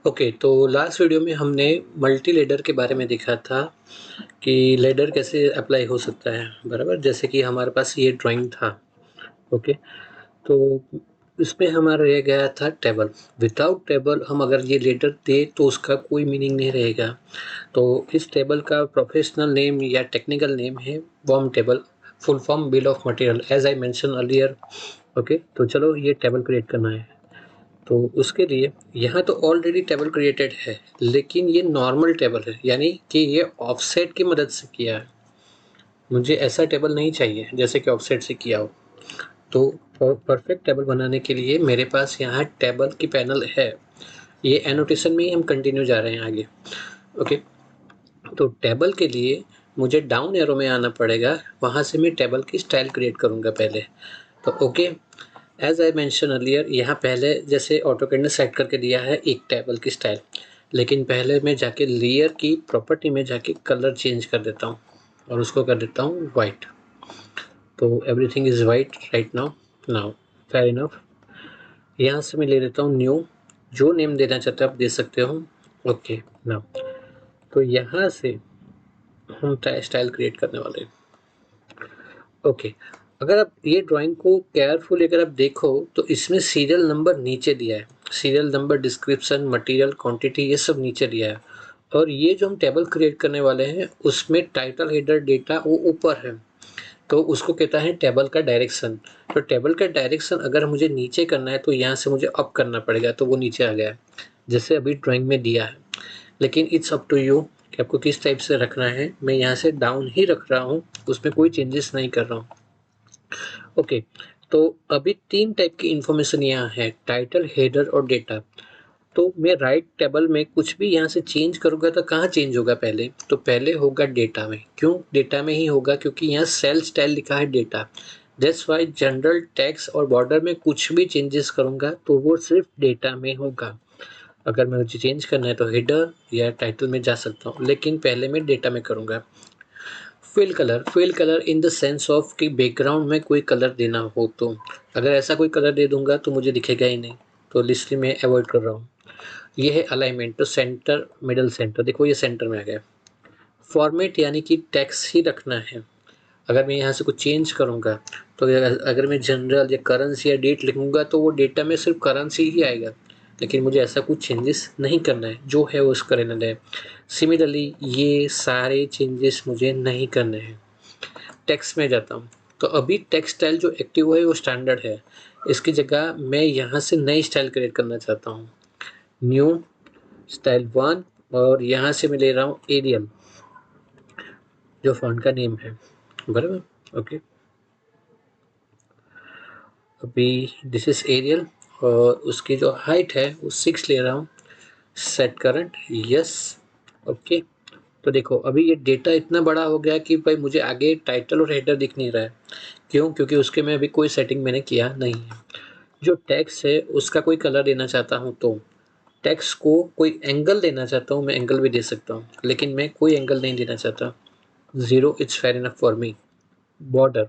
Okay, तो last video में हमने मल्टी लेडर के बारे में देखा था कि लेडर कैसे अप्लाई हो सकता है, बराबर? जैसे कि हमारे पास ये ड्राइंग था। ओके, तो इसमें हमारा रह गया था टेबल। विदाउट टेबल हम अगर ये लेडर दे तो उसका कोई मीनिंग नहीं रहेगा। तो इस टेबल का प्रोफेशनल नेम या टेक्निकल नेम है warm table, full form bill of material, as I mention earlier. Okay, तो चलो ये टेबल क्रिएट करना है। तो उसके लिए यहाँ तो ऑलरेडी टेबल क्रिएटेड है, लेकिन ये नॉर्मल टेबल है, यानी कि ये ऑफसेट की मदद से किया है। मुझे ऐसा टेबल नहीं चाहिए जैसे कि ऑफसेट से किया हो। तो परफेक्ट टेबल बनाने के लिए मेरे पास यहाँ टेबल की पैनल है। ये एनोटेशन में ही हम कंटिन्यू जा रहे हैं आगे। ओके, तो टेबल के लिए मुझे डाउन एरो में आना पड़ेगा, वहाँ से मैं टेबल की स्टाइल क्रिएट करूँगा पहले। तो okay, as I mention earlier, यहाँ पहले जैसे ऑटोकैड ने सेट करके दिया है एक टेबल की स्टाइल, लेकिन पहले मैं जाके लेयर की प्रॉपर्टी में जाके कलर चेंज कर देता हूँ और उसको कर देता हूँ वाइट। तो everything is white right now. Now fair enough. यहाँ से मैं ले लेता हूँ न्यू, जो नेम देना चाहते हो आप दे सकते हो। ओके, नाउ तो यहाँ से हम स्टाइल क्रिएट करने वाले हैं। ओके, अगर आप ये ड्राइंग को केयरफुली अगर आप देखो तो इसमें सीरियल नंबर नीचे दिया है। Serial number, description, material, quantity, ये सब नीचे दिया है। और ये जो हम टेबल क्रिएट करने वाले हैं उसमें टाइटल, हेडर, डेटा वो ऊपर है। तो उसको कहता है टेबल का डायरेक्शन। तो टेबल का डायरेक्शन अगर मुझे नीचे करना है तो यहाँ से मुझे अप करना पड़ेगा, तो वो नीचे आ गया है जैसे अभी ड्राइंग में दिया है। लेकिन इट्स अप टू यू कि आपको किस टाइप से रखना है। मैं यहाँ से डाउन ही रख रहा हूँ, उसमें कोई चेंजेस नहीं कर रहा हूँ। ओके, तो अभी 3 टाइप की इन्फॉर्मेशन यहाँ है, टाइटल, हेडर और डेटा। तो मैं राइट टेबल में कुछ भी यहाँ से चेंज करूँगा तो कहाँ चेंज होगा पहले? तो पहले होगा डेटा में। क्यों डेटा में ही होगा? क्योंकि यहाँ सेल स्टाइल लिखा है data. That's why general text और बॉर्डर में कुछ भी चेंजेस करूँगा तो वो सिर्फ डेटा में होगा। अगर मैं मुझे चेंज करना है तो हेडर या टाइटल में जा सकता हूँ, लेकिन पहले मैं डेटा में करूँगा। Fill colour in the sense of कि बैकग्राउंड में कोई कलर देना हो तो। अगर ऐसा कोई कलर दे दूंगा तो मुझे दिखेगा ही नहीं, तो इसलिए मैं अवॉइड कर रहा हूँ। ये है अलाइनमेंट, तो सेंटर, मिडल सेंटर, देखो ये सेंटर में आ गया। फॉर्मेट यानी कि टेक्स्ट ही रखना है। अगर मैं यहाँ से कुछ चेंज करूँगा तो अगर मैं जनरल या करेंसी या डेट लिखूँगा तो वो डेटा में सिर्फ करेंसी ही आएगा, लेकिन मुझे ऐसा कुछ चेंजेस नहीं करना है, जो है वो उसका रहना है। सिमिलरली ये सारे चेंजेस मुझे नहीं करने हैं। टेक्स्ट में जाता हूँ, तो अभी टेक्स्ट स्टाइल जो एक्टिव है वो स्टैंडर्ड है। इसकी जगह मैं यहाँ से नई स्टाइल क्रिएट करना चाहता हूँ, न्यू स्टाइल 1, और यहाँ से मैं ले रहा हूँ एरियल, जो फॉन्ट का नेम है, बराबर। ओके, अभी दिस इज एरियल और उसकी जो हाइट है वो 6 ले रहा हूँ। Set current, yes. ओके, तो देखो अभी ये डेटा इतना बड़ा हो गया कि भाई मुझे आगे टाइटल और हेडर दिख नहीं रहा है। क्यों? क्योंकि उसके में अभी कोई सेटिंग मैंने किया नहीं है। जो टेक्स्ट है उसका कोई कलर देना चाहता हूँ तो टेक्स्ट को कोई एंगल देना चाहता हूँ, मैं एंगल भी दे सकता हूँ, लेकिन मैं कोई एंगल नहीं देना चाहता। 0 it's fair enough for me. Border,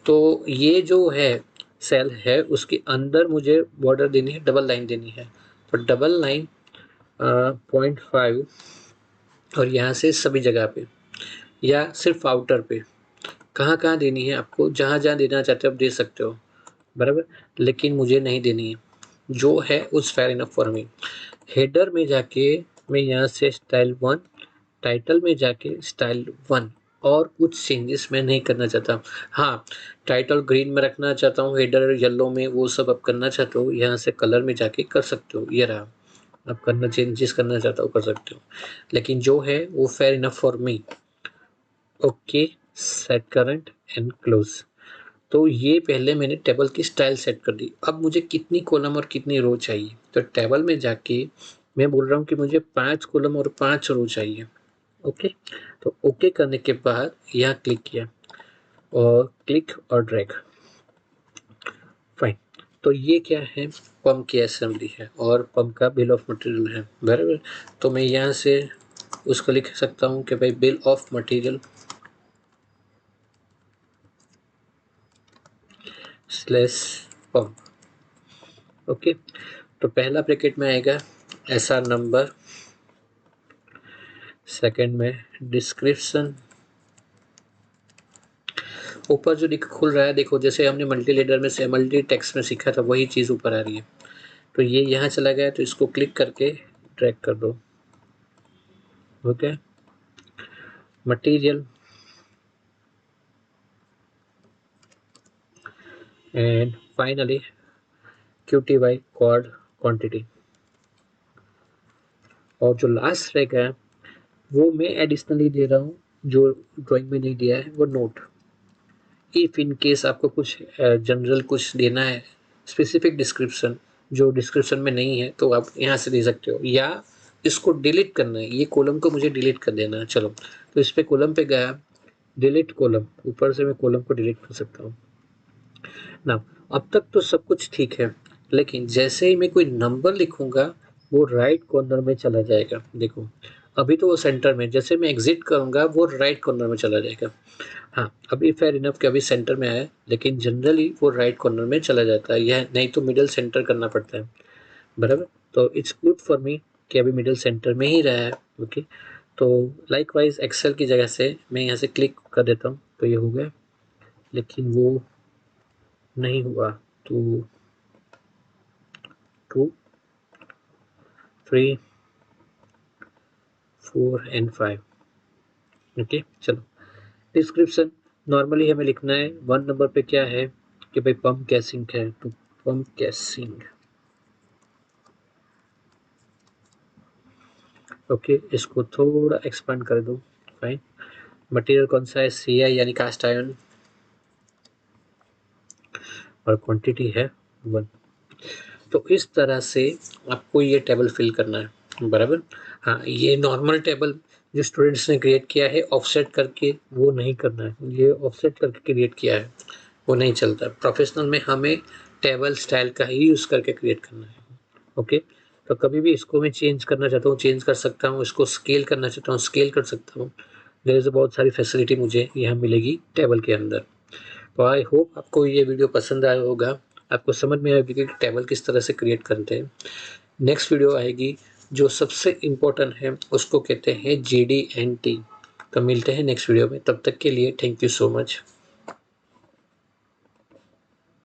तो ये जो है सेल है उसके अंदर मुझे बॉर्डर देनी है, डबल लाइन देनी है। तो डबल लाइन 0.5, और यहाँ से सभी जगह पे या सिर्फ आउटर पे, कहाँ कहाँ देनी है आपको, जहाँ जहाँ देना चाहते हो आप दे सकते हो, बराबर। लेकिन मुझे नहीं देनी है, जो है उस fair enough for me. Header में जाके मैं यहाँ से स्टाइल 1, टाइटल में जाके स्टाइल 1, और कुछ चेंजेस मैं नहीं करना चाहता। हाँ, टाइटल ग्रीन में रखना चाहता हूँ, हेडर येलो में, वो सब आप करना चाहते हो यहाँ से कलर में जाके कर सकते हो। ये रहा, आप करना चेंजेस करना चाहता हो कर सकते हो, लेकिन जो है वो fair enough for me. Okay, set current and close. तो ये पहले मैंने टेबल की स्टाइल सेट कर दी। अब मुझे कितनी कॉलम और कितनी रो चाहिए, तो टेबल में जाके मैं बोल रहा हूँ कि मुझे 5 कॉलम और 5 रो चाहिए। ओके, तो ओके करने के बाद यहाँ क्लिक किया और क्लिक और ड्रैग, फाइन। तो ये क्या है? पम्प की असेंबली है और पम्प का बिल ऑफ मटेरियल है, बराबर। तो मैं यहाँ से उसको लिख सकता हूँ कि भाई bill of material slash pump. Okay, तो पहला ब्रैकेट में आएगा SR नंबर, सेकंड में डिस्क्रिप्शन। ऊपर जो खुल रहा है देखो, जैसे हमने मल्टी लेडर में से मल्टी टेक्स्ट में सीखा था वही चीज़ ऊपर आ रही है। तो ये यहाँ चला गया, तो इसको क्लिक करके ड्रैग कर दो। Okay, material and finally QTY quad quantity. और जो लास्ट रहेगा वो मैं एडिशनली दे रहा हूँ, जो ड्राइंग में नहीं दिया है वो नोट। इफ़ इन केस आपको कुछ जनरल कुछ देना है, स्पेसिफिक डिस्क्रिप्शन जो डिस्क्रिप्शन में नहीं है, तो आप यहाँ से दे सकते हो, या इसको डिलीट करना है, ये कॉलम को मुझे डिलीट कर देना है। चलो, तो इस पे कॉलम पे गया, डिलीट कॉलम, ऊपर से मैं कॉलम को डिलीट कर सकता हूँ ना। अब तक तो सब कुछ ठीक है, लेकिन जैसे ही मैं कोई नंबर लिखूंगा वो राइट कॉर्नर में चला जाएगा। देखो, अभी तो वो सेंटर में, जैसे मैं एग्जिट करूंगा वो राइट कॉर्नर में चला जाएगा। हाँ, अभी फेयर इनफ कि अभी सेंटर में आया, लेकिन जनरली वो राइट कॉर्नर में चला जाता है, यह नहीं तो मिडल सेंटर करना पड़ता है, बराबर। तो इट्स गुड फॉर मी कि अभी मिडल सेंटर में ही रहा है। ओके, तो लाइकवाइज एक्सेल की जगह से मैं यहाँ से क्लिक कर देता हूँ, तो ये हो गया, लेकिन वो नहीं हुआ। तो 2, 3, 4 एंड 5। ओके, चलो, डिस्क्रिप्शन नॉर्मली हमें लिखना है 1 नंबर पे क्या है कि भाई पंप गैसिंग है, तो पंप गैसिंग। ओके, इसको थोड़ा एक्सपांड कर दो। फाइन, मटेरियल कौन सा है, CI यानी कास्ट आयरन, और क्वांटिटी है 1। तो इस तरह से आपको ये टेबल फिल करना है, बराबर। हाँ, ये नॉर्मल टेबल जो स्टूडेंट्स ने क्रिएट किया है ऑफसेट करके, वो नहीं करना है। ये ऑफसेट करके क्रिएट किया है, वो नहीं चलता। प्रोफेशनल में हमें टेबल स्टाइल का ही यूज़ करके क्रिएट करना है। ओके, तो कभी भी इसको मैं चेंज करना चाहता हूँ चेंज कर सकता हूँ, इसको स्केल करना चाहता हूँ स्केल कर सकता हूँ। जैसे बहुत सारी फैसिलिटी मुझे यहाँ मिलेगी टेबल के अंदर। तो आई होप आपको ये वीडियो पसंद आया होगा, आपको समझ में आएगी कि टेबल किस तरह से क्रिएट करते हैं। नेक्स्ट वीडियो आएगी जो सबसे इम्पोर्टेंट है, उसको कहते हैं GD&T। तो मिलते हैं नेक्स्ट वीडियो में, तब तक के लिए थैंक यू सो मच।